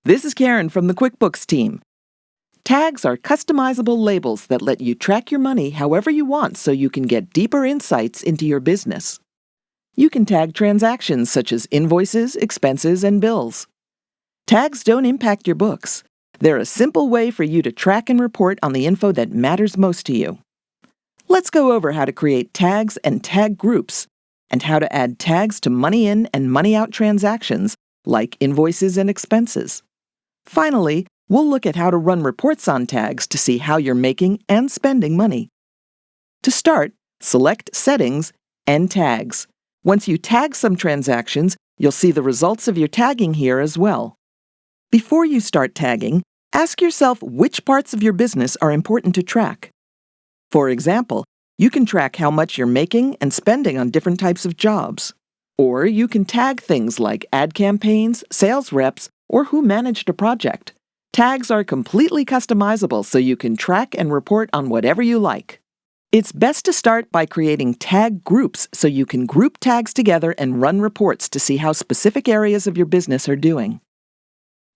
This is Karen from the QuickBooks team. Tags are customizable labels that let you track your money however you want so you can get deeper insights into your business. You can tag transactions such as invoices, expenses, and bills. Tags don't impact your books. They're a simple way for you to track and report on the info that matters most to you. Let's go over how to create tags and tag groups, and how to add tags to money in and money out transactions like invoices and expenses. Finally, we'll look at how to run reports on tags to see how you're making and spending money. To start, select Settings and Tags. Once you tag some transactions, you'll see the results of your tagging here as well. Before you start tagging, ask yourself which parts of your business are important to track. For example, you can track how much you're making and spending on different types of jobs. Or you can tag things like ad campaigns, sales reps, or who managed a project. Tags are completely customizable so you can track and report on whatever you like. It's best to start by creating tag groups so you can group tags together and run reports to see how specific areas of your business are doing.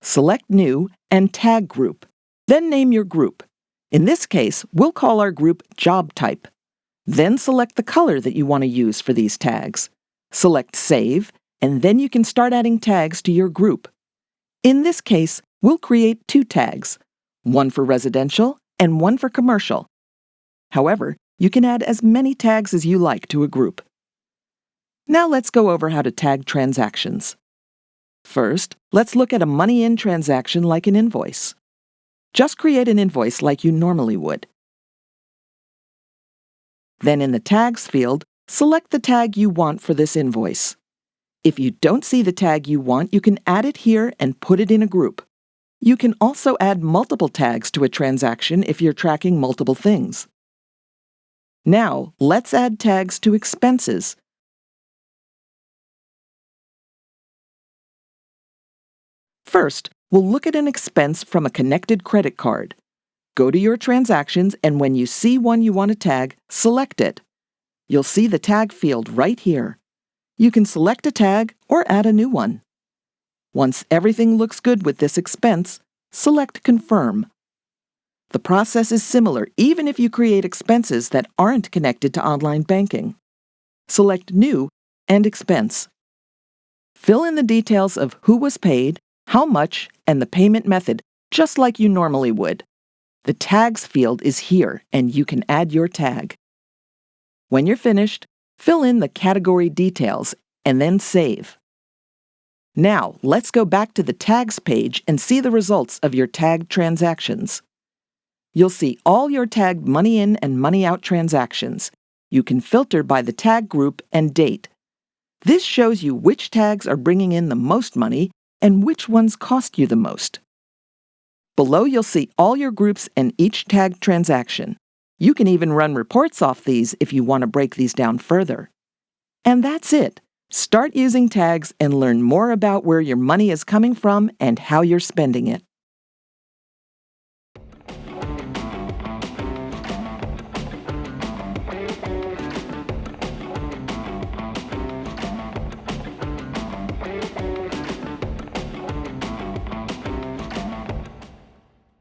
Select New and Tag Group. Then name your group. In this case, we'll call our group Job Type. Then select the color that you want to use for these tags. Select Save, and then you can start adding tags to your group. In this case, we'll create 2 tags, one for residential and one for commercial. However, you can add as many tags as you like to a group. Now let's go over how to tag transactions. First, let's look at a money-in transaction like an invoice. Just create an invoice like you normally would. Then in the Tags field, select the tag you want for this invoice. If you don't see the tag you want, you can add it here and put it in a group. You can also add multiple tags to a transaction if you're tracking multiple things. Now, let's add tags to expenses. First, we'll look at an expense from a connected credit card. Go to your transactions, and when you see one you want to tag, select it. You'll see the tag field right here. You can select a tag or add a new one. Once everything looks good with this expense, select Confirm. The process is similar even if you create expenses that aren't connected to online banking. Select New and Expense. Fill in the details of who was paid, how much, and the payment method, just like you normally would. The Tags field is here, and you can add your tag. When you're finished, fill in the category details and then save. Now, let's go back to the Tags page and see the results of your tagged transactions. You'll see all your tagged money in and money out transactions. You can filter by the tag group and date. This shows you which tags are bringing in the most money and which ones cost you the most. Below, you'll see all your groups and each tagged transaction. You can even run reports off these if you want to break these down further. And that's it. Start using tags and learn more about where your money is coming from and how you're spending it.